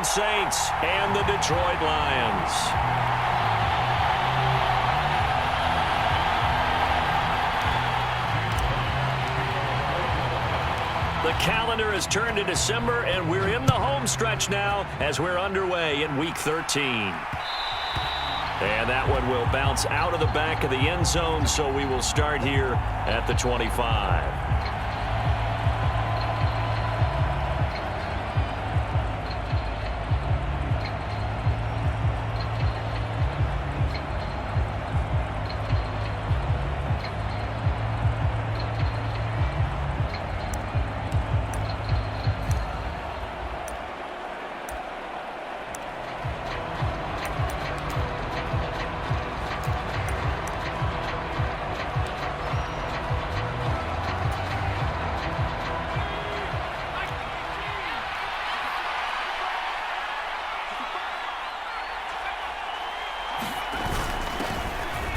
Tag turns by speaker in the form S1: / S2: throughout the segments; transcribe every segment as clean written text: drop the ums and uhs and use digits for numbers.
S1: Orleans Saints and the Detroit Lions. The calendar has turned to December, and we're in the home stretch now as we're underway in Week 13. And that one will bounce out of the back of the end zone, so we will start here at the 25.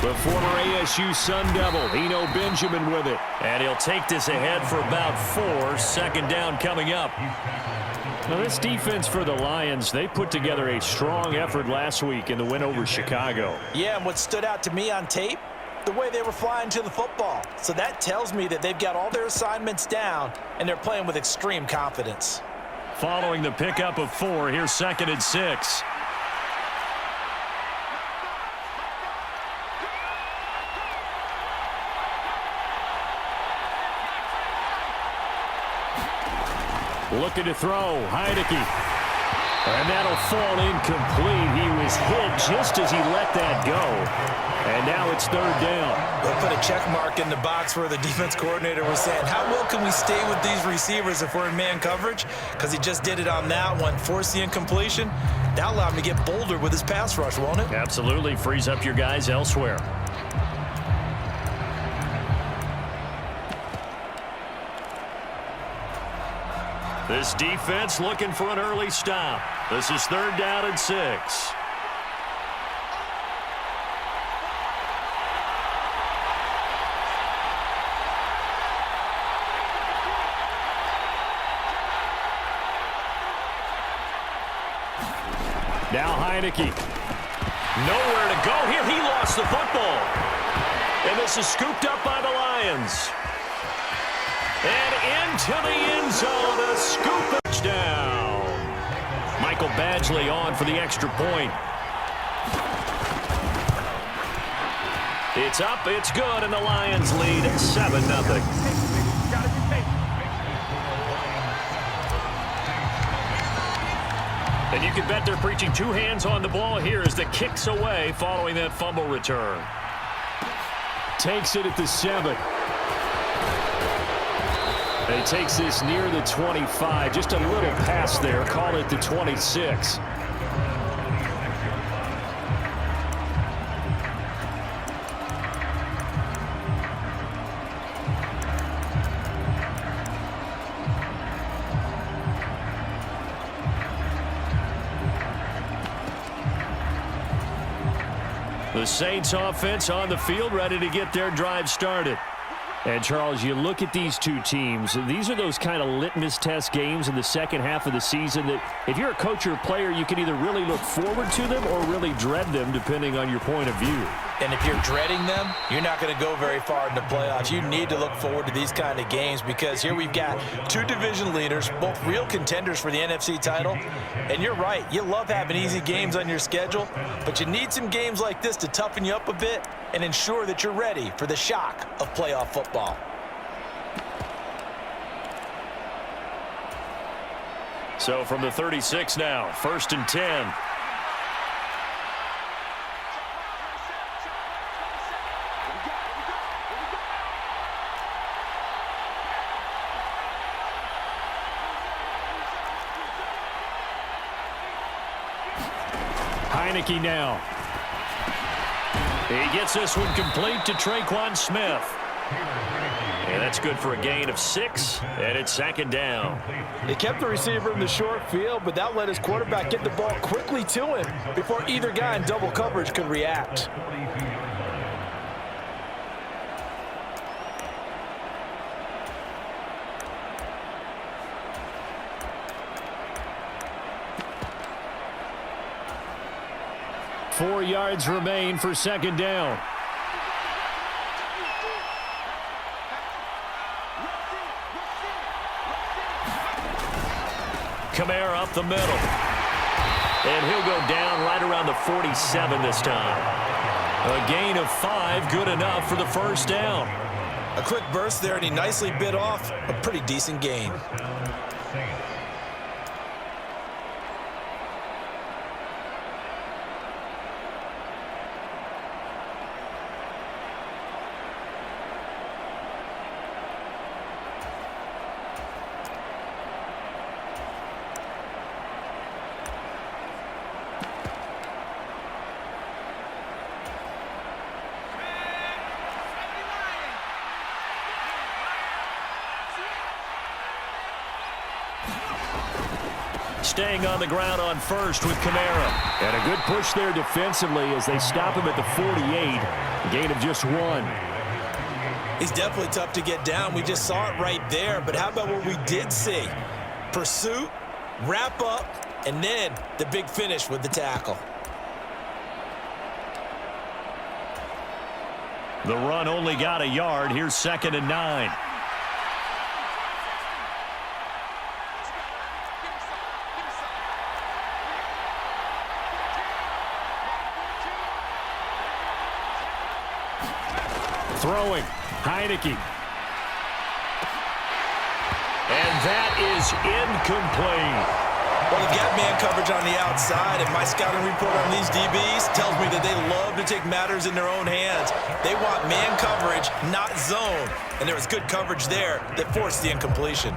S1: The former ASU Sun Devil, Eno Benjamin with it. And he'll take this ahead for about 4. Second down coming up. Now this defense for the Lions, they put together a strong effort last week in the win over Chicago.
S2: Yeah, and what stood out to me on tape, the way they were flying to the football. So that tells me that they've got all their assignments down, and they're playing with extreme confidence.
S1: Following the pickup of 4, here's 2nd and 6. Looking to throw, Heineke. And that'll fall incomplete. He was hit just as he let that go. And now it's 3rd down.
S2: They'll put a check mark in the box where the defense coordinator was saying, how well can we stay with these receivers if we're in man coverage? Because he just did it on that one, forced the incompletion. That'll allow him to get bolder with his pass rush, won't it?
S1: Absolutely. Frees up your guys elsewhere. This defense looking for an early stop. This is 3rd down and 6. Now Heineke. Nowhere to go here. He lost the football. And this is scooped up by the Lions. And into the end zone, a scoop touchdown. Michael Badgley on for the extra point. It's up, it's good, and the Lions lead 7-0. And you can bet they're preaching 2 hands on the ball here as the kick's away following that fumble return. Takes it at the 7. And he takes this near the 25. Just a little pass there. Call it the 26. The Saints offense on the field, ready to get their drive started. And, Charles, you look at these two teams, these are those kind of litmus test games in the second half of the season that if you're a coach or a player, you can either really look forward to them or really dread them, depending on your point of view.
S2: And if you're dreading them, you're not going to go very far in the playoffs. You need to look forward to these kind of games because here we've got 2 division leaders, both real contenders for the NFC title. And you're right, you love having easy games on your schedule, but you need some games like this to toughen you up a bit and ensure that you're ready for the shock of playoff football.
S1: So from the 36 now, 1st and 10. Heineke now. He gets this one complete to Traquan Smith. And that's good for a gain of 6, and it's 2nd down.
S2: They kept the receiver in the short field, but that let his quarterback get the ball quickly to him before either guy in double coverage could react.
S1: 4 yards remain for second down. Kamara up the middle. And he'll go down right around the 47 this time. A gain of 5, good enough for the first down.
S2: A quick burst there, and he nicely bit off a pretty decent gain.
S1: Staying on the ground on first with Kamara. And a good push there defensively as they stop him at the 48. A gain of just 1.
S2: He's definitely tough to get down. We just saw it right there. But how about what we did see? Pursuit, wrap up, and then the big finish with the tackle.
S1: The run only got a yard. Here's 2nd and 9. Throwing, Heineke. And that is incomplete.
S2: Well, they've got man coverage on the outside, and my scouting report on these DBs tells me that they love to take matters in their own hands. They want man coverage, not zone. And there was good coverage there that forced the incompletion.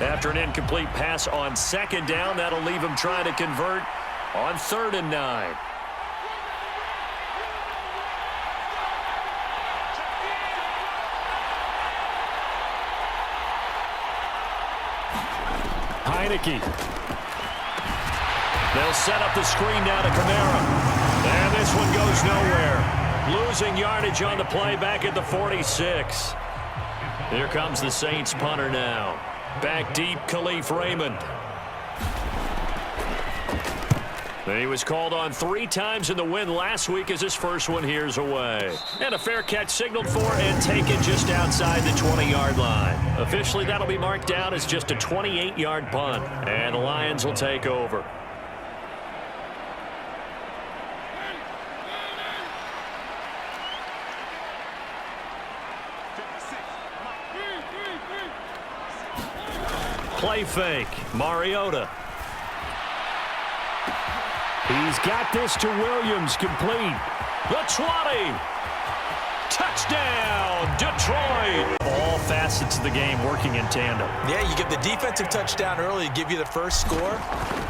S1: After an incomplete pass on 2nd down, that'll leave him trying to convert on 3rd and 9. Heineke. They'll set up the screen now to Kamara. And this one goes nowhere. Losing yardage on the play back at the 46. Here comes the Saints punter now. Back deep, Khalif Raymond. He was called on 3 times in the win last week as his first one here's away. And a fair catch signaled for and taken just outside the 20-yard line. Officially, that'll be marked down as just a 28-yard punt. And the Lions will take over. Play fake, Mariota. He's got this to Williams, complete. The 20. Touchdown, Detroit. All facets of the game working in tandem.
S2: Yeah, you get the defensive touchdown early to give you the first score,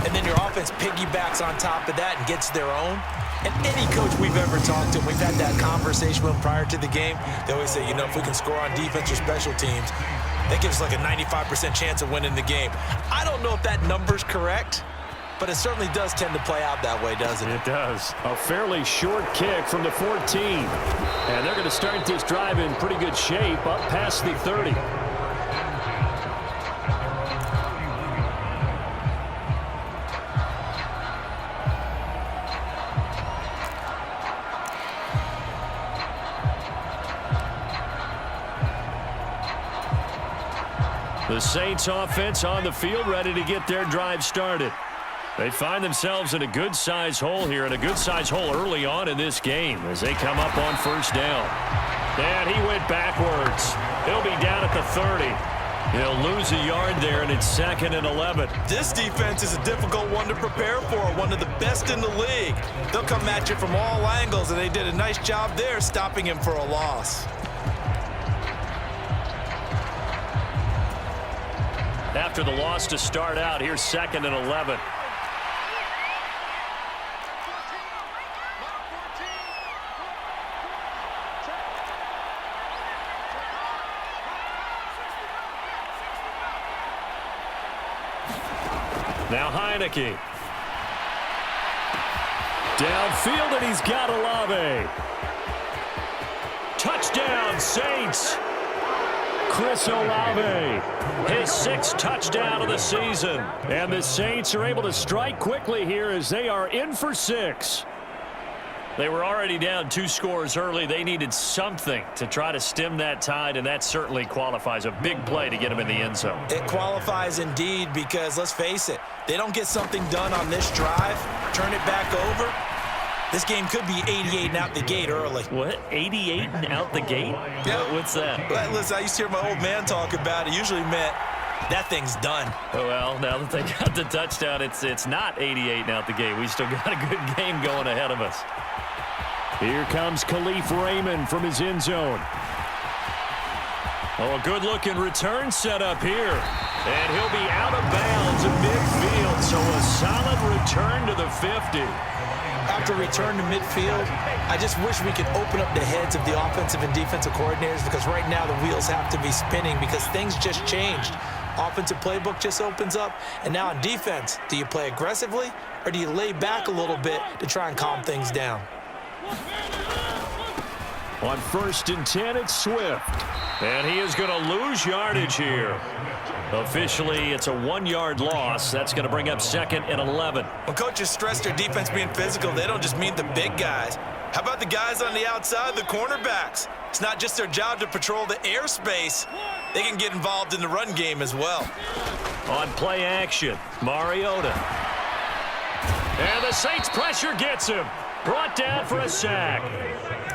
S2: and then your offense piggybacks on top of that and gets their own. And any coach we've ever talked to, we've had that conversation with them prior to the game, they always say, you know, if we can score on defense or special teams, that gives us like a 95% chance of winning the game. I don't know if that number's correct, but it certainly does tend to play out that way, doesn't it?
S1: It does. A fairly short kick from the 14. And they're going to start this drive in pretty good shape up past the 30. The Saints offense on the field, ready to get their drive started. They find themselves in a good-size hole here, and a good-size hole early on in this game as they come up on first down. And he went backwards. He'll be down at the 30. He'll lose a yard there, and it's 2nd and 11.
S2: This defense is a difficult one to prepare for, one of the best in the league. They'll come at you from all angles, and they did a nice job there stopping him for a loss.
S1: After the loss to start out, here's 2nd and 11. Now Heineke. Downfield, and he's got Olave. Touchdown, Saints. Chris Olave. His sixth touchdown of the season. And the Saints are able to strike quickly here as they are in for 6. They were already down 2 scores early. They needed something to try to stem that tide, and that certainly qualifies. A big play to get them in the end zone.
S2: It qualifies indeed because, let's face it, they don't get something done on this drive, turn it back over, this game could be 88 and out the gate early.
S1: What? 88 and out the gate?
S2: Yeah.
S1: What's that?
S2: Well, listen, I used to hear my old man talk about it. Usually meant that thing's done.
S1: Well, now that they got the touchdown, it's not 88 and out the gate. We still got a good game going ahead of us. Here comes Khalif Raymond from his end zone. Oh, a good-looking return set up here. And he'll be out of bounds at midfield, so a solid return to the 50.
S2: After return to midfield, I just wish we could open up the heads of the offensive and defensive coordinators, because right now the wheels have to be spinning because things just changed. Offensive playbook just opens up, and now on defense, do you play aggressively or do you lay back a little bit to try and calm things down?
S1: On 1st and 10, it's Swift. And he is going to lose yardage here. Officially, it's a 1-yard loss. That's going to bring up 2nd and 11.
S2: When coaches stress their defense being physical, they don't just mean the big guys. How about the guys on the outside, the cornerbacks? It's not just their job to patrol the airspace. They can get involved in the run game as well.
S1: On play action, Mariota. And the Saints pressure gets him. Brought down for a sack.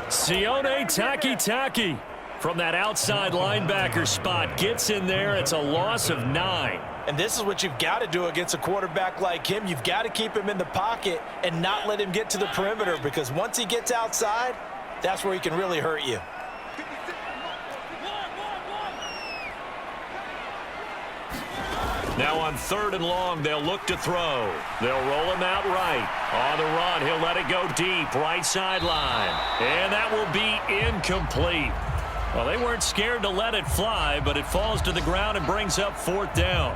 S1: Sione Takitaki from that outside linebacker spot gets in there. It's a loss of 9.
S2: And this is what you've got to do against a quarterback like him. You've got to keep him in the pocket and not let him get to the perimeter, because once he gets outside, that's where he can really hurt you.
S1: Now on 3rd and long, they'll look to throw. They'll roll him out right. On the run, he'll let it go deep, right sideline. And that will be incomplete. Well, they weren't scared to let it fly, but it falls to the ground and brings up 4th down.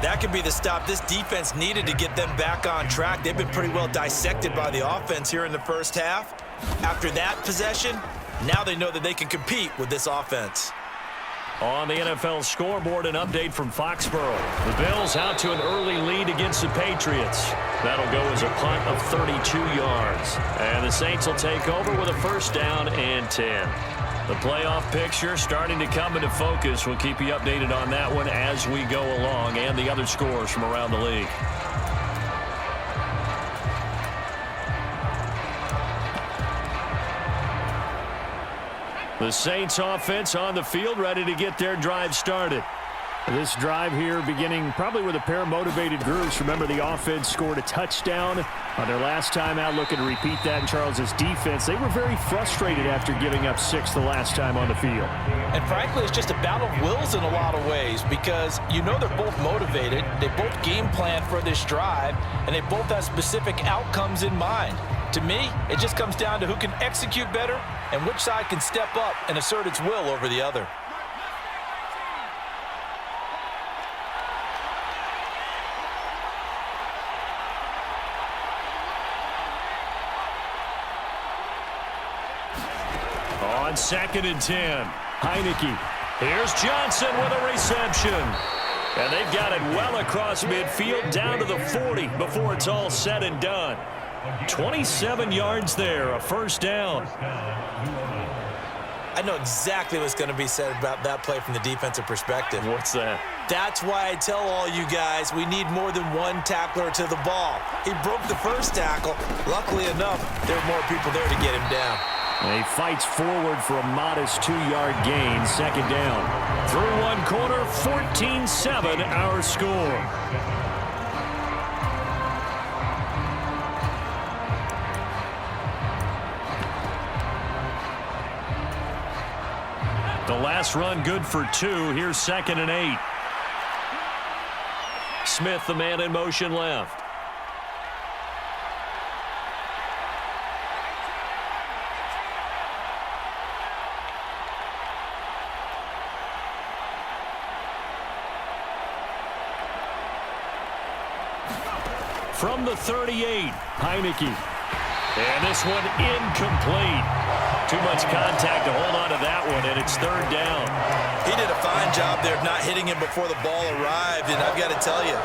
S2: That could be the stop this defense needed to get them back on track. They've been pretty well dissected by the offense here in the first half. After that possession, now they know that they can compete with this offense.
S1: On the NFL scoreboard, an update from Foxborough. The Bills out to an early lead against the Patriots. That'll go as a punt of 32 yards. And the Saints will take over with a 1st down and 10. The playoff picture starting to come into focus. We'll keep you updated on that one as we go along, and the other scores from around the league. The Saints offense on the field, ready to get their drive started. This drive here beginning probably with a pair of motivated groups. Remember, the offense scored a touchdown on their last time out. Looking to repeat that in Charles's defense. They were very frustrated after giving up 6 the last time on the field.
S2: And frankly, it's just a battle of wills in a lot of ways, because you know they're both motivated. They both game plan for this drive, and they both have specific outcomes in mind. To me, it just comes down to who can execute better and which side can step up and assert its will over the other.
S1: On 2nd and 10, Heineke. Here's Johnson with a reception. And they've got it well across midfield down to the 40 before it's all said and done. 27 yards there, a 1st down.
S2: I know exactly what's going to be said about that play from the defensive perspective.
S1: What's that?
S2: That's why I tell all you guys we need more than one tackler to the ball. He broke the first tackle. Luckily enough, there were more people there to get him down.
S1: And he fights forward for a modest 2-yard gain, 2nd down. Through one quarter, 14-7 our score. The last run good for 2. Here's 2nd and 8. Smith, the man in motion left. From the 38, Heineke. And this one incomplete. Too much contact to hold on to that one, and it's third down.
S2: He did a fine job there of not hitting him before the ball arrived, and I've got to tell you,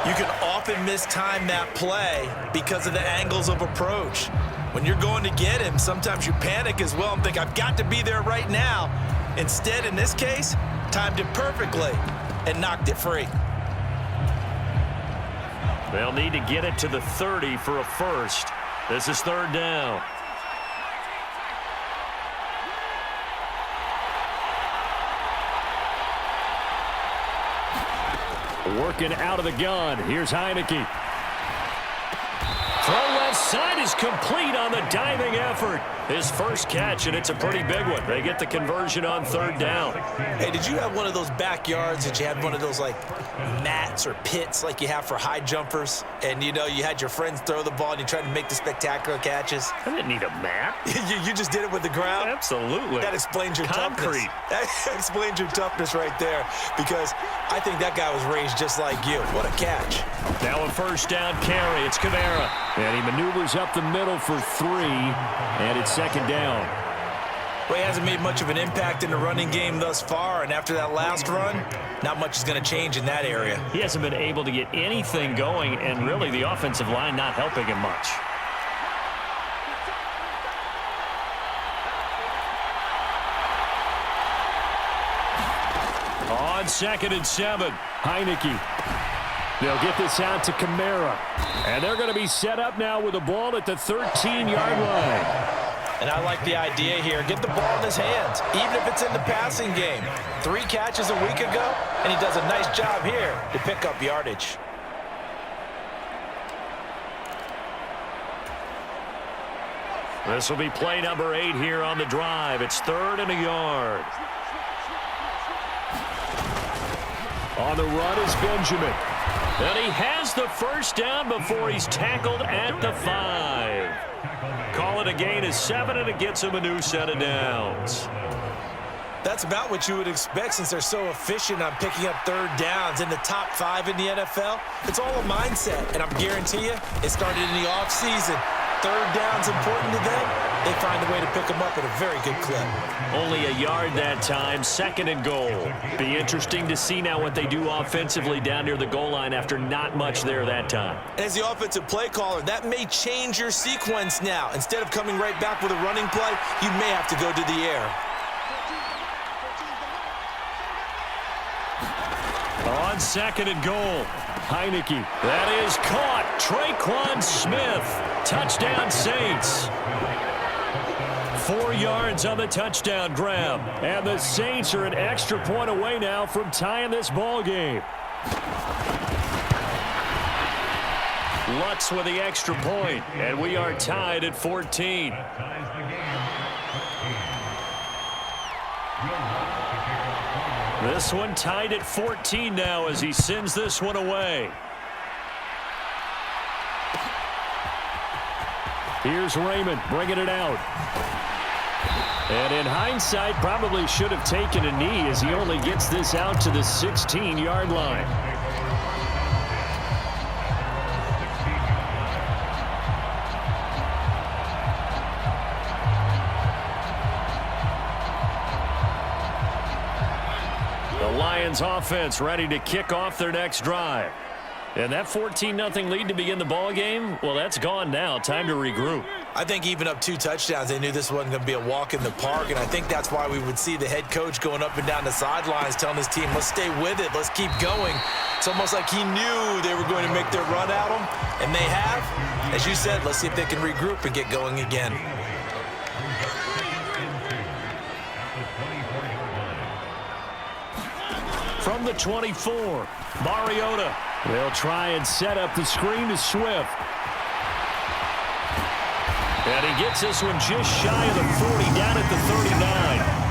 S2: you can often mistime that play because of the angles of approach. When you're going to get him, sometimes you panic as well and think, I've got to be there right now. Instead, in this case, timed it perfectly and knocked it free.
S1: They'll need to get it to the 30 for a first. This is third down. Working out of the gun. Here's Heineke. Throw left side is complete on the diving effort. His first catch, and it's a pretty big one. They get the conversion on third down.
S2: Hey, did you have one of those backyards that you had one of those, like, mats or pits like you have for high jumpers? And, you know, you had your friends throw the ball and you tried to make the spectacular catches?
S1: I didn't need a mat.
S2: you just did it with the ground?
S1: Absolutely.
S2: That explains your toughness.
S1: Concrete.
S2: That explains your toughness right there, because I think that guy was raised just like you. What a catch.
S1: Now a first down carry. It's Kamara. And he maneuvers up the middle for 3, and it's second down.
S2: Well, he hasn't made much of an impact in the running game thus far, and after that last run, not much is going to change in that area.
S1: He hasn't been able to get anything going, and really the offensive line not helping him much. On second and 7, Heineke. They'll get this out to Kamara. And they're going to be set up now with the ball at the 13-yard line.
S2: And I like the idea here. Get the ball in his hands, even if it's in the passing game. 3 catches a week ago, and he does a nice job here to pick up yardage.
S1: This will be play number 8 here on the drive. It's 3rd and a yard. On the run is Benjamin. And he has the first down before he's tackled at the 5. Call it a gain of 7, and it gets him a new set of downs.
S2: That's about what you would expect, since they're so efficient on picking up third downs in the top 5 in the NFL. It's all a mindset, and I guarantee you it started in the offseason. Third down's important to them. They find a way to pick them up at a very good clip.
S1: Only a yard that time, 2nd and goal. Be interesting to see now what they do offensively down near the goal line after not much there that time.
S2: As the offensive play caller, that may change your sequence now. Instead of coming right back with a running play, you may have to go to the air.
S1: On 2nd and goal, Heineke. That is caught. Traquan Smith. Touchdown, Saints. 4 yards on the touchdown grab. And the Saints are an extra point away now from tying this ball game. Lutz with the extra point, and we are tied at 14. This one tied at 14 now as he sends this one away. Here's Raymond bringing it out. And in hindsight, probably should have taken a knee as he only gets this out to the 16-yard line. The Lions offense ready to kick off their next drive. And that 14-0 lead to begin the ball game, well, that's gone now. Time to regroup.
S2: I think even up 2 touchdowns, they knew this wasn't going to be a walk in the park, and I think that's why we would see the head coach going up and down the sidelines telling his team, let's stay with it, let's keep going. It's almost like he knew they were going to make their run at him, and they have. As you said, let's see if they can regroup and get going again.
S1: From the 24, Mariota. They'll try and set up the screen to Swift. And he gets this one just shy of the 40, down at the 39.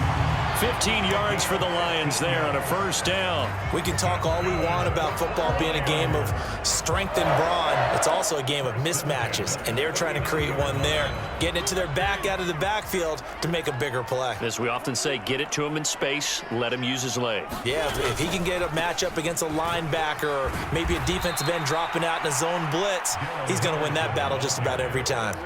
S1: 15 yards for the Lions there on a first down.
S2: We can talk all we want about football being a game of strength and brawn. It's also a game of mismatches, and they're trying to create one there, getting it to their back out of the backfield to make a bigger play.
S1: As we often say, get it to him in space, let him use his leg.
S2: Yeah, if he can get a matchup against a linebacker or maybe a defensive end dropping out in a zone blitz, he's going to win that battle just about every time.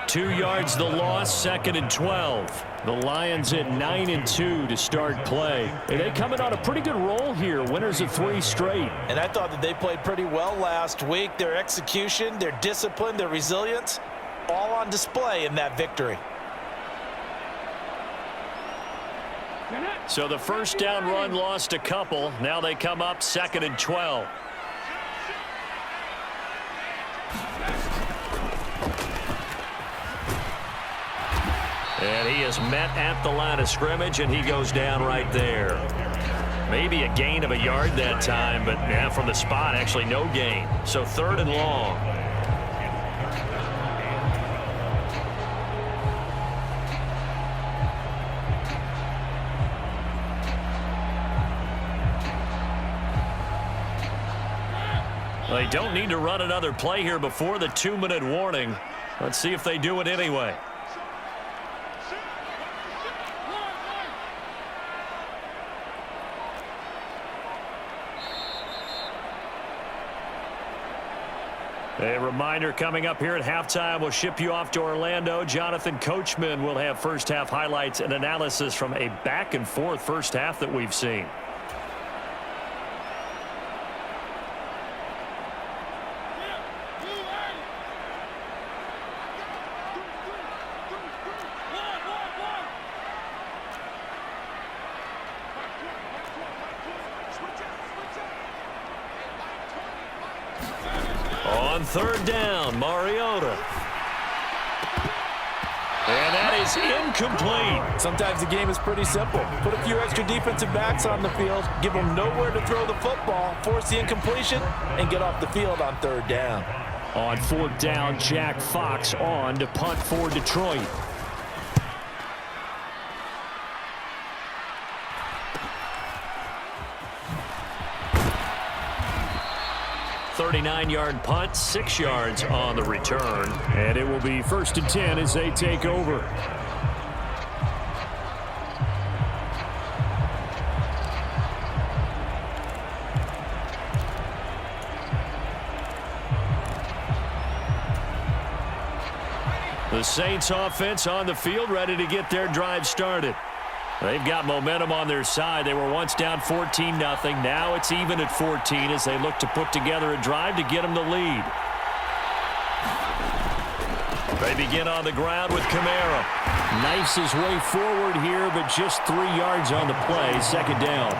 S1: 2 yards the loss, 2nd and 12. The Lions at 9-2 to start play. And they coming on a pretty good roll here. Winners of 3 straight.
S2: And I thought that they played pretty well last week. Their execution, their discipline, their resilience, all on display in that victory.
S1: So the first down run lost a couple. Now they come up 2nd and 12. And he is met at the line of scrimmage, and he goes down right there. Maybe a gain of a yard that time, but yeah, from the spot, actually no gain. So 3rd and long. They don't need to run another play here before the 2-minute warning. Let's see if they do it anyway. A reminder coming up here at halftime. We'll ship you off to Orlando. Jonathan Coachman will have first half highlights and analysis from a back and forth first half that we've seen. On 3rd down, Mariota. And that is incomplete.
S2: Sometimes the game is pretty simple. Put a few extra defensive backs on the field, give them nowhere to throw the football, force the incompletion, and get off the field on 3rd down.
S1: On 4th down, Jack Fox on to punt for Detroit. 39-yard punt, 6 yards on the return. And it will be 1st and 10 as they take over. The Saints offense on the field, ready to get their drive started. They've got momentum on their side. They were once down 14-0. Now it's even at 14 as they look to put together a drive to get them the lead. They begin on the ground with Kamara. Knifes his way forward here, but just 3 yards on the play. 2nd down.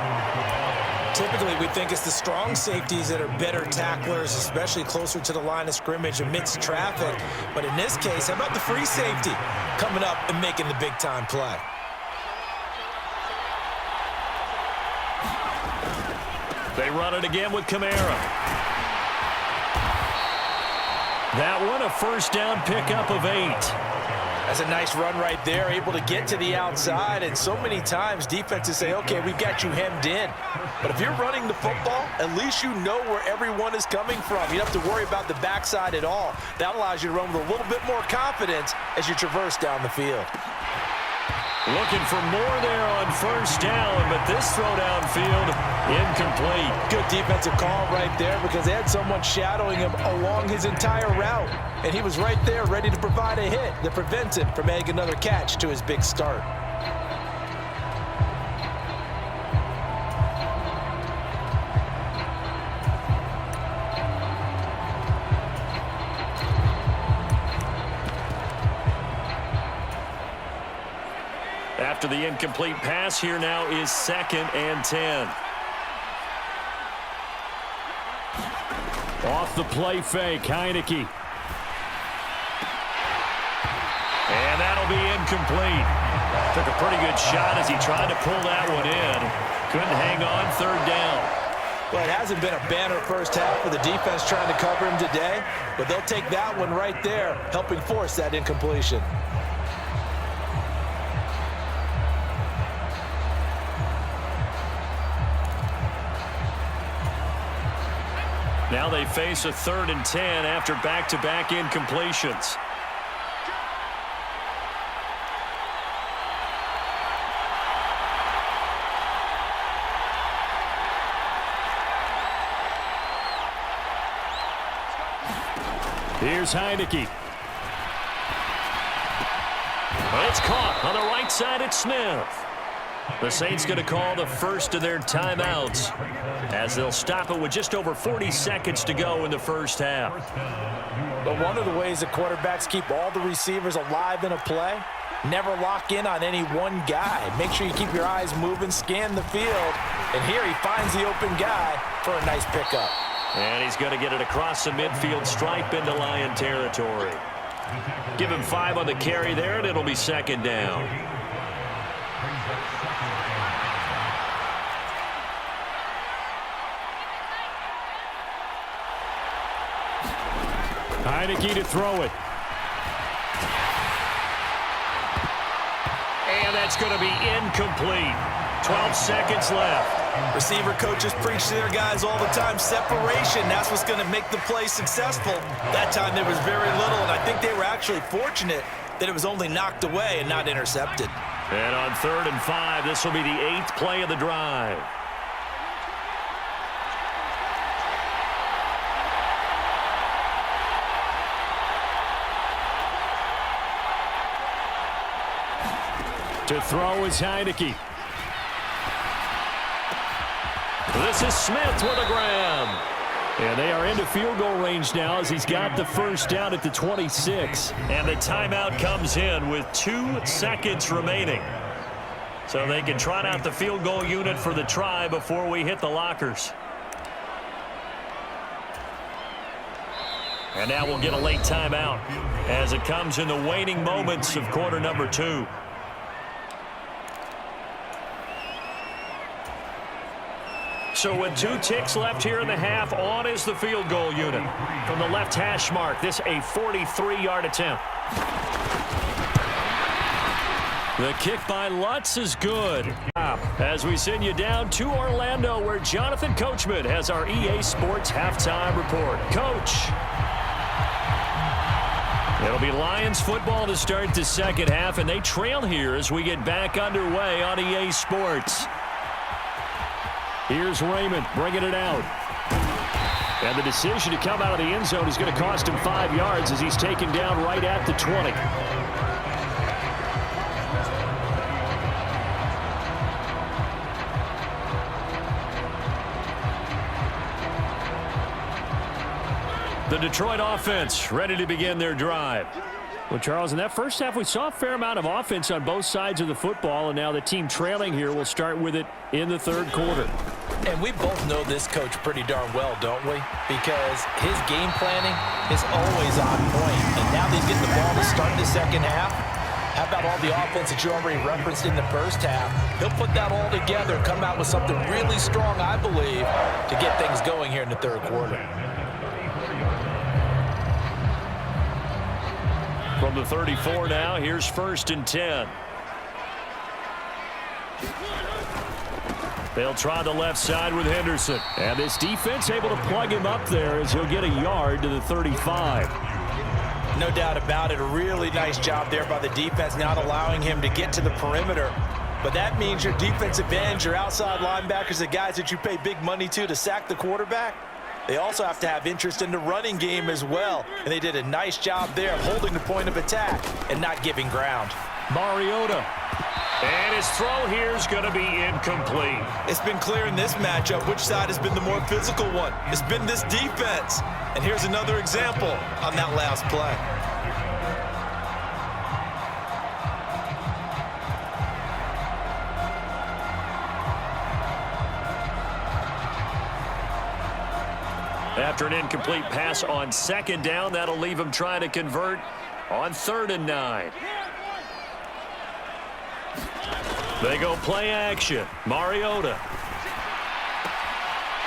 S2: Typically, we think it's the strong safeties that are better tacklers, especially closer to the line of scrimmage amidst traffic. But in this case, how about the free safety coming up and making the big-time play?
S1: They run it again with Kamara. That one, a first down pickup of 8.
S2: That's a nice run right there, able to get to the outside. And so many times defenses say, okay, we've got you hemmed in. But if you're running the football, at least you know where everyone is coming from. You don't have to worry about the backside at all. That allows you to run with a little bit more confidence as you traverse down the field.
S1: Looking for more there on 1st down, but this throw downfield incomplete.
S2: Good defensive call right there because they had someone shadowing him along his entire route. And he was right there ready to provide a hit that prevents him from adding another catch to his big start.
S1: After the incomplete pass, here now is 2nd and 10. Off the play fake, Heineke. And that'll be incomplete. Took a pretty good shot as he tried to pull that one in. Couldn't hang on, 3rd down.
S2: Well, it hasn't been a banner first half for the defense trying to cover him today, but they'll take that one right there, helping force that incompletion.
S1: Now they face a 3rd and 10 after back-to-back incompletions. Here's Heineke. It's caught on the right side. It's Smith. The Saints going to call the first of their timeouts as they'll stop it with just over 40 seconds to go in the first half.
S2: But one of the ways that quarterbacks keep all the receivers alive in a play, never lock in on any one guy. Make sure you keep your eyes moving, scan the field, and here he finds the open guy for a nice pickup.
S1: And he's going to get it across the midfield stripe into Lion territory. Give him 5 on the carry there, and it'll be second down. Heineke to throw it. And that's going to be incomplete. 12 seconds left.
S2: Receiver coaches preach to their guys all the time. Separation, that's what's going to make the play successful. That time there was very little, and I think they were actually fortunate that it was only knocked away and not intercepted.
S1: And on 3rd and 5, this will be the 8th play of the drive. To throw is Heineke. This is Smith with a grab. And they are into field goal range now as he's got the first down at the 26. And the timeout comes in with 2 seconds remaining. So they can trot out the field goal unit for the try before we hit the lockers. And now we'll get a late timeout as it comes in the waning moments of quarter number 2. So with 2 ticks left here in the half, on is the field goal unit. From the left hash mark, this a 43-yard attempt. The kick by Lutz is good. As we send you down to Orlando, where Jonathan Coachman has our EA Sports halftime report. Coach. It'll be Lions football to start the second half, and they trail here as we get back underway on EA Sports. Here's Raymond bringing it out. And the decision to come out of the end zone is going to cost him 5 yards as he's taken down right at the 20. The Detroit offense ready to begin their drive. Well, Charles, in that first half, we saw a fair amount of offense on both sides of the football, and now the team trailing here will start with it in the third quarter.
S2: And we both know this coach pretty darn well, don't we? Because his game planning is always on point. And now that he's getting the ball to start the second half, how about all the offense that you already referenced in the first half? He'll put that all together, come out with something really strong, I believe, to get things going here in the third quarter.
S1: From the 34 now, here's 1st and 10. They'll try the left side with Henderson. And this defense able to plug him up there as he'll get a yard to the 35.
S2: No doubt about it. A really nice job there by the defense, not allowing him to get to the perimeter. But that means your defensive ends, your outside linebackers, the guys that you pay big money to sack the quarterback, they also have to have interest in the running game as well. And they did a nice job there of holding the point of attack and not giving ground.
S1: Mariota. And his throw here is going to be incomplete.
S2: It's been clear in this matchup which side has been the more physical one. It's been this defense. And here's another example on that last play.
S1: After an incomplete pass on 2nd down, that'll leave him trying to convert on 3rd and 9. They go play action. Mariota.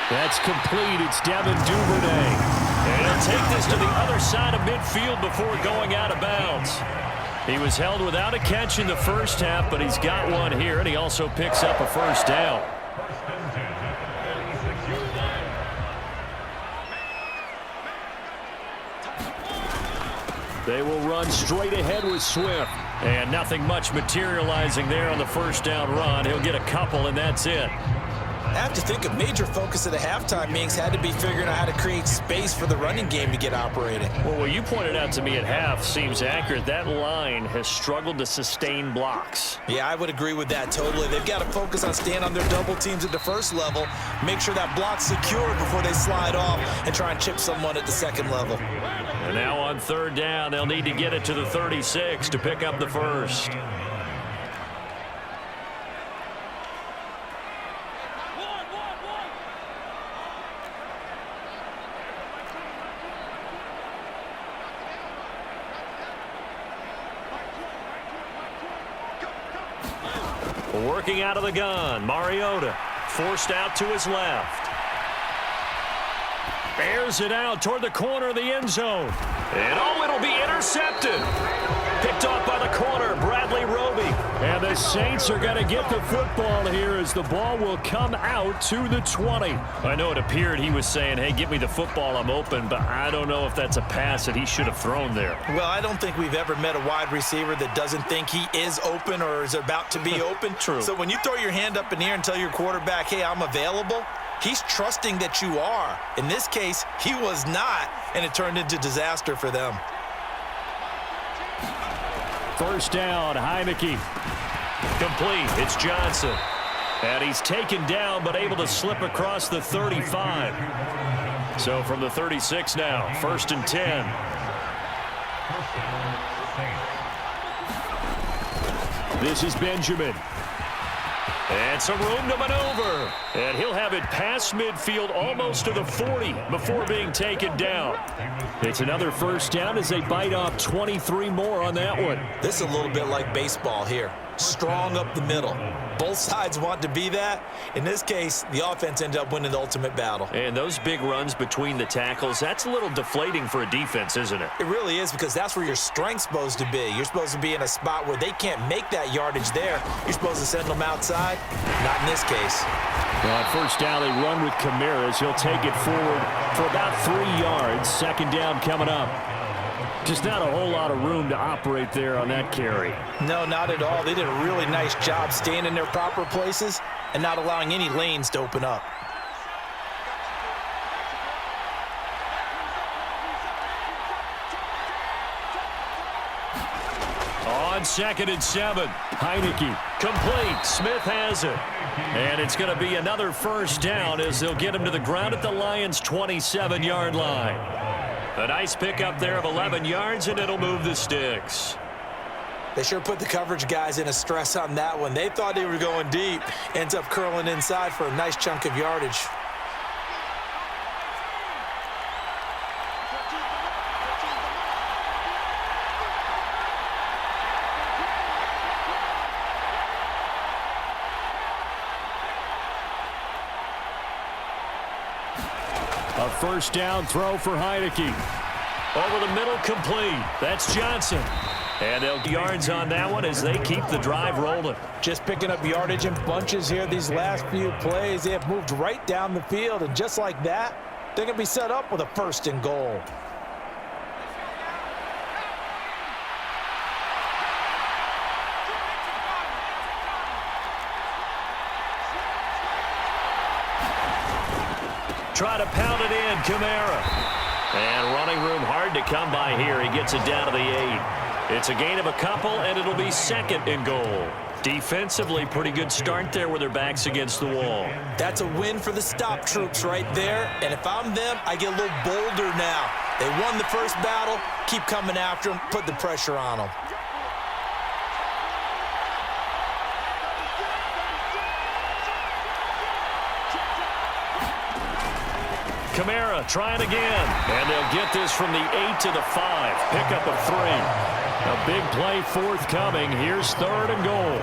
S1: That's complete. It's Devin Duvernay. And he'll take this to the other side of midfield before going out of bounds. He was held without a catch in the first half, but he's got one here, and he also picks up a first down. They will run straight ahead with Swift. And nothing much materializing there on the first down run. He'll get a couple, and that's it.
S2: I have to think a major focus of the halftime meetings had to be figuring out how to create space for the running game to get operating.
S1: Well, what you pointed out to me at half seems accurate. That line has struggled to sustain blocks.
S2: Yeah, I would agree with that totally. They've got to focus on staying on their double teams at the first level, make sure that block's secure before they slide off and try and chip someone at the second level.
S1: And now on third down, they'll need to get it to the 36 to pick up the first. Working out of the gun, Mariota forced out to his left. Airs it out toward the corner of the end zone. And oh, it'll be intercepted. Picked off by the corner, Bradley Roby. And the Saints are going to get the football here as the ball will come out to the 20. I know it appeared he was saying, hey, give me the football, I'm open, but I don't know if that's a pass that he should have thrown there.
S2: Well, I don't think we've ever met a wide receiver that doesn't think he is open or is about to be open.
S1: True.
S2: So when you throw your hand up in the air and tell your quarterback, hey, I'm available, he's trusting that you are. In this case, he was not, and it turned into disaster for them.
S1: First down, Heineke. Complete, it's Johnson. And he's taken down, but able to slip across the 35. So from the 36 now, first and 10. This is Benjamin. And some room to maneuver. And he'll have it past midfield almost to the 40 before being taken down. It's another first down as they bite off 23 more on that one.
S2: This is a little bit like baseball here. Strong up the middle. Both sides want to be that. In this case, the offense ended up winning the ultimate battle.
S1: And those big runs between the tackles, that's a little deflating for a defense, isn't it?
S2: It really is, because that's where your strength's supposed to be. You're supposed to be in a spot where they can't make that yardage there. You're supposed to send them outside. Not in this case.
S1: Well, on first down, they run with Kamara as he'll take it forward for about 3 yards. Second down coming up. Just not a whole lot of room to operate there on that carry.
S2: No, not at all. They did a really nice job staying in their proper places and not allowing any lanes to open up.
S1: On second and 7, Heineke complete. Smith has it. And it's going to be another first down as they'll get him to the ground at the Lions' 27-yard line. A nice pickup there of 11 yards, and it'll move the sticks.
S2: They sure put the coverage guys in a stress on that one. They thought they were going deep. Ends up curling inside for a nice chunk of yardage.
S1: A first down throw for Heineke. Over the middle, complete. That's Johnson. And they'll get yards on that one as they keep the drive rolling.
S2: Just picking up yardage in bunches here these last few plays. They have moved right down the field, and just like that, they're going to be set up with a first and goal.
S1: Try to pound it in, Kamara. And running room hard to come by here. He gets it down to the 8. It's a gain of a couple, and it'll be second and goal. Defensively, pretty good start there with their backs against the wall.
S2: That's a win for the stop troops right there. And if I'm them, I get a little bolder now. They won the first battle. Keep coming after them. Put the pressure on them.
S1: Kamara trying again. And they'll get this from the 8 to the 5. Pickup of 3. A big play forthcoming. Here's third and goal.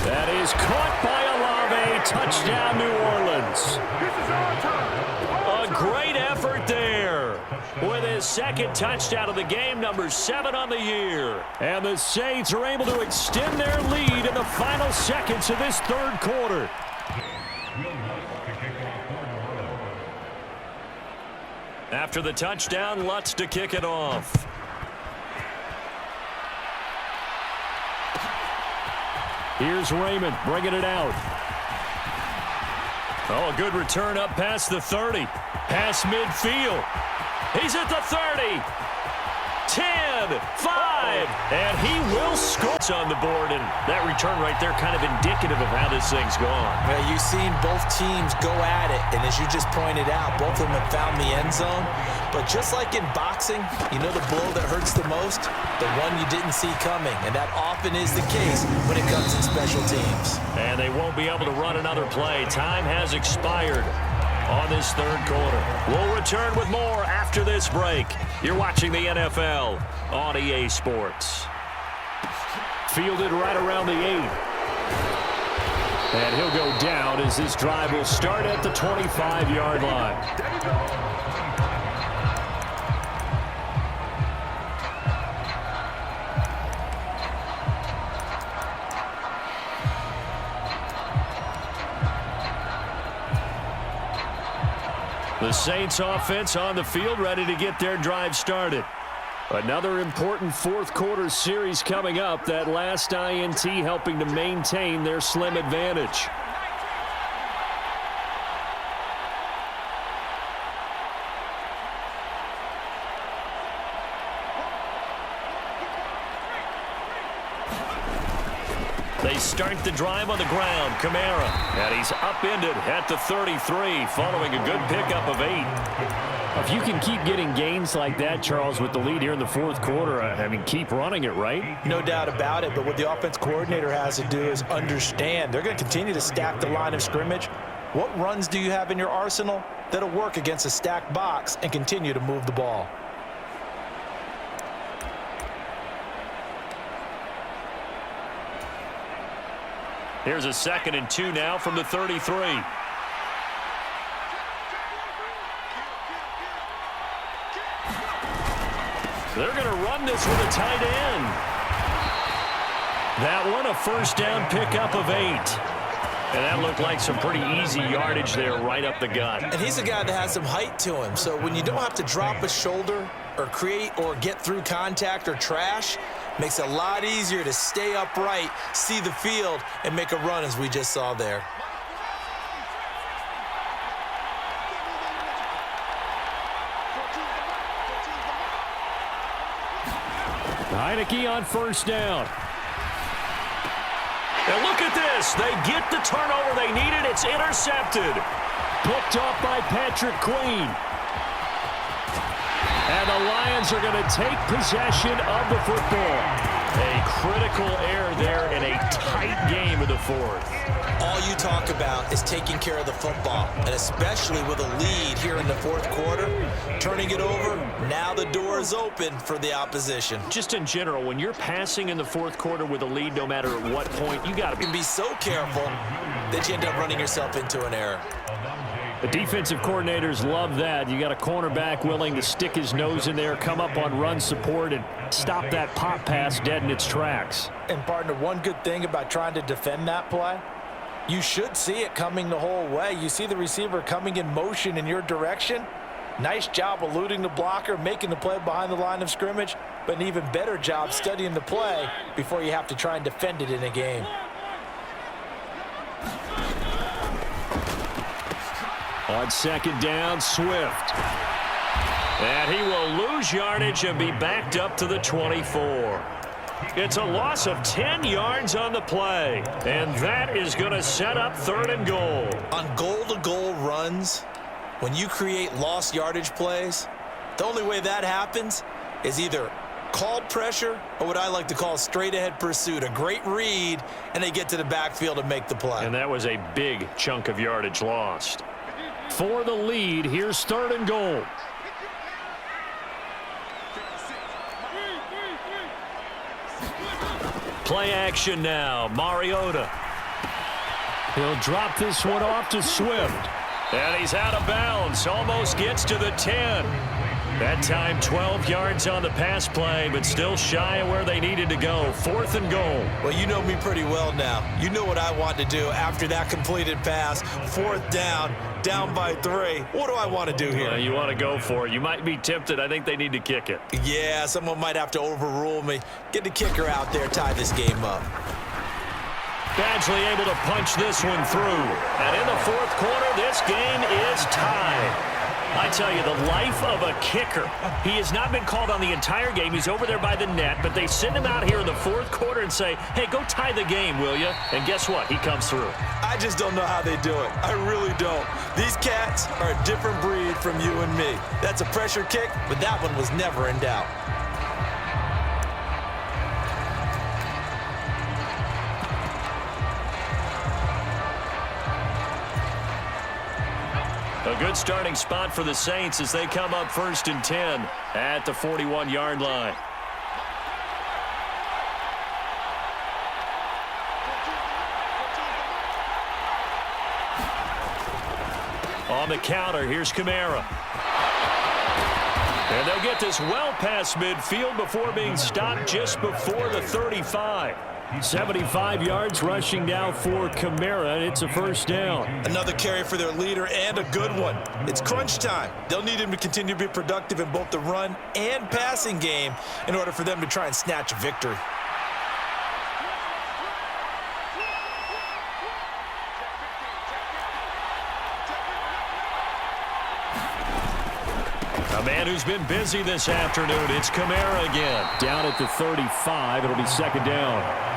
S1: That is caught by Olave. touchdown, New Orleans. A great effort there. With his second touchdown of the game, number 7 on the year. And the Saints are able to extend their lead in the final seconds of this third quarter. After the touchdown, Lutz to kick it off. Here's Raymond bringing it out. Oh, a good return up past the 30. Past midfield. He's at the 30. 10, 5, and he will score on the board, and that return right there kind of indicative of how this thing's gone.
S2: Well, you've seen both teams go at it, and as you just pointed out, both of them have found the end zone. But just like in boxing, you know the blow that hurts the most? The one you didn't see coming, and that often is the case when it comes in special teams. And they won't be able to run another play. Time has expired on this third quarter.
S1: We'll return with more after this break. You're watching the NFL on EA Sports. Fielded right around the 8. And he'll go down as this drive will start at the 25-yard line. The Saints offense on the field, ready to get their drive started. Another important fourth quarter series coming up. That last INT helping to maintain their slim advantage. They start the drive on the ground. Kamara, and he's upended at the 33 following a good pickup of 8. If you can keep getting gains like that, Charles, with the lead here in the fourth quarter, I mean, keep running it, right?
S2: No doubt about it, but what the offense coordinator has to do is understand they're going to continue to stack the line of scrimmage. What runs do you have in your arsenal that'll work against a stacked box and continue to move the ball?
S1: Here's a 2nd and 2 now from the 33. They're going to run this with a tight end. That one, a first down pickup of 8. And that looked like some pretty easy yardage there right up the gut.
S2: And he's a guy that has some height to him. So when you don't have to drop a shoulder or create or get through contact or trash, makes it a lot easier to stay upright, see the field, and make a run as we just saw there.
S1: Heineke on first down. And look at this. They get the turnover they needed. It's intercepted. Picked off by Patrick Queen. And the Lions are going to take possession of the football. A critical error there in a tight game of the fourth.
S2: All you talk about is taking care of the football, and especially with a lead here in the fourth quarter, turning it over, now the door is open for the opposition.
S1: Just in general, when you're passing in the fourth quarter with a lead, no matter at what point, you got to
S2: be so careful that you end up running yourself into an error.
S1: The defensive coordinators love that. You got a cornerback willing to stick his nose in there, come up on run support, and stop that pop pass dead in its tracks.
S2: And, partner, one good thing about trying to defend that play, you should see it coming the whole way. You see the receiver coming in motion in your direction. Nice job eluding the blocker, making the play behind the line of scrimmage, but an even better job studying the play before you have to try and defend it in a game.
S1: On second down, Swift. And he will lose yardage and be backed up to the 24. It's a loss of 10 yards on the play. And that is going to set up 3rd and goal.
S2: On goal-to-goal runs, when you create lost yardage plays, the only way that happens is either called pressure or what I like to call straight-ahead pursuit. A great read, and they get to the backfield and make the play.
S1: And that was a big chunk of yardage lost. For the lead, here's 3rd and goal. Play action now. Mariota. He'll drop this one off to Swift. And he's out of bounds. Almost gets to the 10. That time 12 yards on the pass play, but still shy of where they needed to go. 4th and goal.
S2: Well, you know me pretty well now. You know what I want to do after that completed pass. 4th down by 3. What do I want to do here?
S1: You want to go for it. You might be tempted. I think they need to kick it.
S2: Yeah, someone might have to overrule me. Get the kicker out there, tie this game up.
S1: Badgley able to punch this one through. And in the 4th quarter, this game is tied. I tell you, the life of a kicker. He has not been called on the entire game. He's over there by the net, but they send him out here in the 4th quarter and say, hey, go tie the game, will you? And guess what? He comes through.
S2: I just don't know how they do it. I really don't. These cats are a different breed from you and me. That's a pressure kick, but that one was never in doubt.
S1: A good starting spot for the Saints as they come up 1st and 10 at the 41-yard line. On the counter, here's Kamara. And they'll get this well past midfield before being stopped just before the 35. 75 yards rushing now for Kamara, and it's a 1st down.
S2: Another carry for their leader, and a good one. It's crunch time. They'll need him to continue to be productive in both the run and passing game in order for them to try and snatch a victory.
S1: A man who's been busy this afternoon, it's Kamara again. Down at the 35, it'll be 2nd down.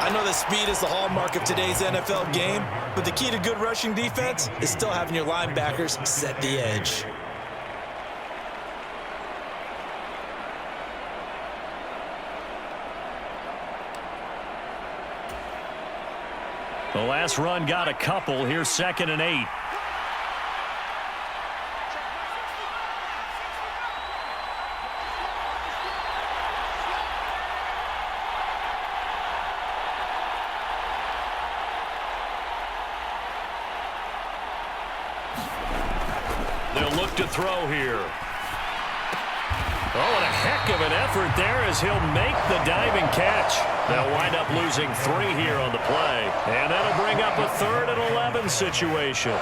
S2: I know that speed is the hallmark of today's NFL game, but the key to good rushing defense is still having your linebackers set the edge.
S1: The last run got a couple. Here's 2nd and 8. They'll look to throw here. Oh, and a heck of an effort there as he'll make the diving catch. They'll wind up losing 3 here on the play. And that'll bring up a 3rd and 11 situation.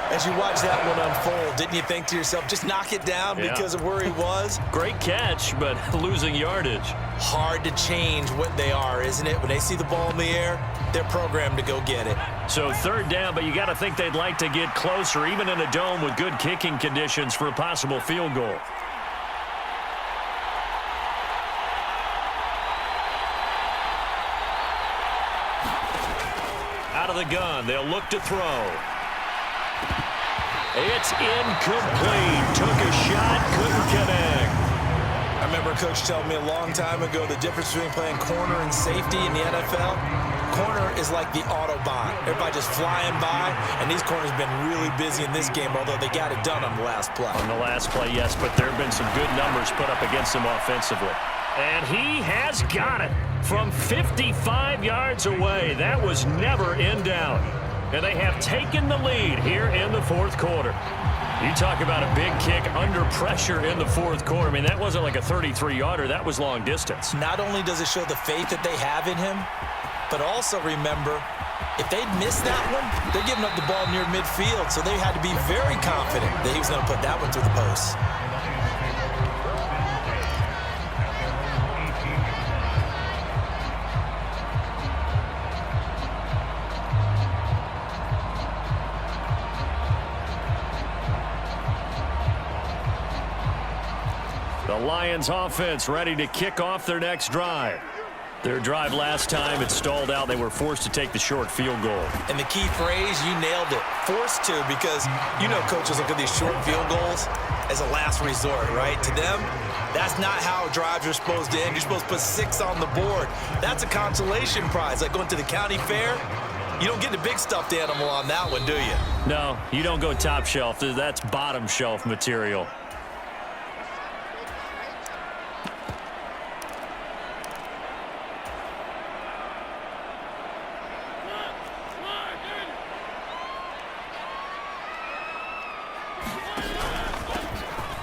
S2: As you watch that one unfold, didn't you think to yourself, just knock it down because of where he was?
S1: Great catch, but losing yardage.
S2: Hard to change what they are, isn't it? When they see the ball in the air, they're programmed to go get it.
S1: So 3rd down, but you got to think they'd like to get closer, even in a dome with good kicking conditions for a possible field goal. Out of the gun, they'll look to throw. It's incomplete. Took a shot, couldn't connect.
S2: I remember Coach telling me a long time ago the difference between playing corner and safety in the NFL. Corner is like the Autobahn. Everybody just flying by, and these corners have been really busy in this game, although they got it done on the last play.
S1: On the last play, yes, but there have been some good numbers put up against them offensively. And he has got it from 55 yards away. That was never in doubt. And they have taken the lead here in the 4th quarter. You talk about a big kick under pressure in the 4th quarter. I mean, that wasn't like a 33-yarder. That was long distance.
S2: Not only does it show the faith that they have in him, but also remember, if they'd missed that one, they're giving up the ball near midfield, so they had to be very confident that he was going to put that one through the post.
S1: The Lions offense ready to kick off their next drive. Their drive last time, it stalled out. They were forced to take the short field goal.
S2: And the key phrase, you nailed it, forced to, because you know coaches look at these short field goals as a last resort, right? To them, that's not how drives are supposed to end. You're supposed to put 6 on the board. That's a consolation prize, like going to the county fair. You don't get the big stuffed animal on that one, do you?
S1: No, you don't go top shelf. That's bottom shelf material.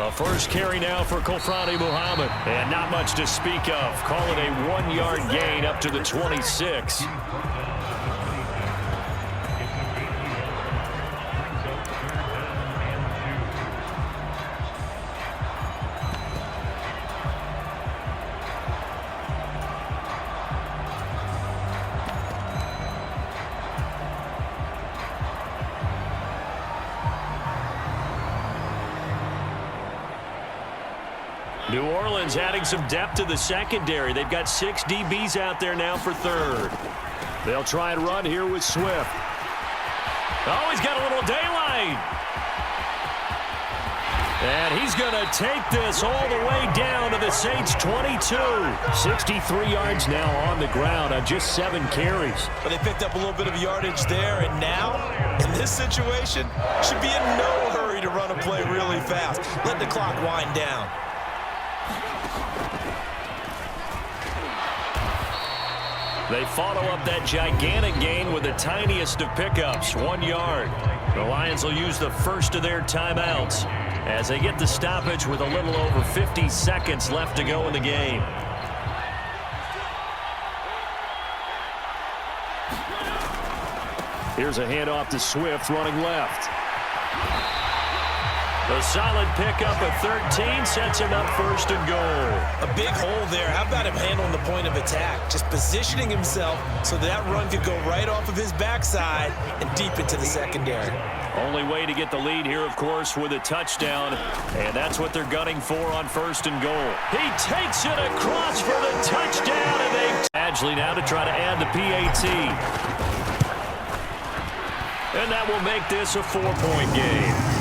S1: A first carry now for Kofrani Muhammad. And not much to speak of. Call it a 1-yard gain up to the 26. New Orleans adding some depth to the secondary. They've got 6 DBs out there now for third. They'll try and run here with Swift. Oh, he's got a little daylight. And he's going to take this all the way down to the Saints' 22. 63 yards now on the ground on just 7 carries.
S2: But they picked up a little bit of yardage there, and now, in this situation, should be in no hurry to run a play really fast. Let the clock wind down.
S1: They follow up that gigantic gain with the tiniest of pickups, 1 yard. The Lions will use the first of their timeouts as they get the stoppage with a little over 50 seconds left to go in the game. Here's a handoff to Swift running left. A solid pickup of 13 sets him up first and goal.
S2: A big hole there. How about him handling the point of attack? Just positioning himself so that run could go right off of his backside and deep into the secondary.
S1: Only way to get the lead here, of course, with a touchdown. And that's what they're gunning for on first and goal. He takes it across for the touchdown. And they Badgley now to try to add the PAT. And that will make this a 4-point game.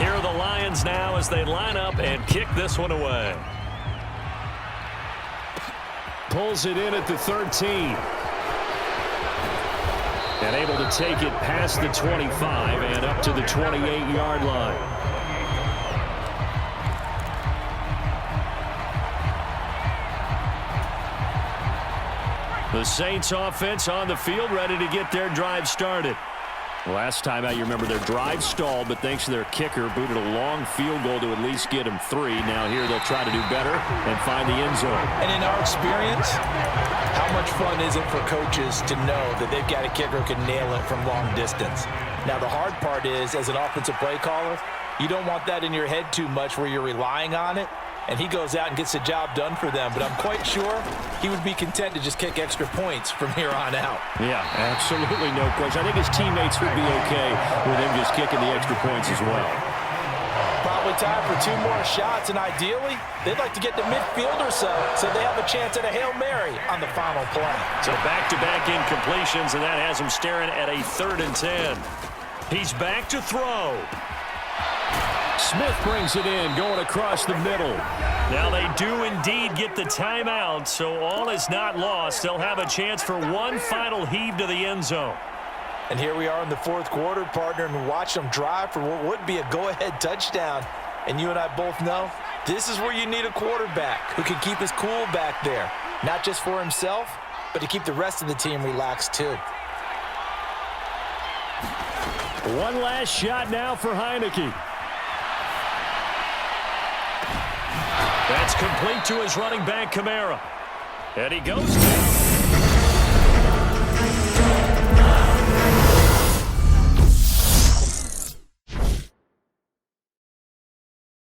S1: Here are the Lions now as they line up and kick this one away. Pulls it in at the 13. And able to take it past the 25 and up to the 28-yard line. The Saints offense on the field ready to get their drive started. Last time out, you remember their drive stalled, but thanks to their kicker, booted a long field goal to at least get them 3. Now here they'll try to do better and find the end zone.
S2: And in our experience, how much fun is it for coaches to know that they've got a kicker who can nail it from long distance? Now the hard part is, as an offensive play caller, you don't want that in your head too much where you're relying on it. And he goes out and gets the job done for them. But I'm quite sure he would be content to just kick extra points from here on out.
S1: Yeah, absolutely no question. I think his teammates would be okay with him just kicking the extra points as well.
S2: Probably time for 2 more shots, and ideally, they'd like to get to midfield or so they have a chance at a Hail Mary on the final play.
S1: So back-to-back incompletions, and that has him staring at a 3rd and 10. He's back to throw. Smith brings it in, going across the middle. Now they do indeed get the timeout, so all is not lost. They'll have a chance for one final heave to the end zone.
S2: And here we are in the 4th quarter, partner, and watch them drive for what would be a go-ahead touchdown. And you and I both know this is where you need a quarterback who can keep his cool back there, not just for himself, but to keep the rest of the team relaxed too.
S1: One last shot now for Heineke. That's complete to his running back, Kamara. And he goes down.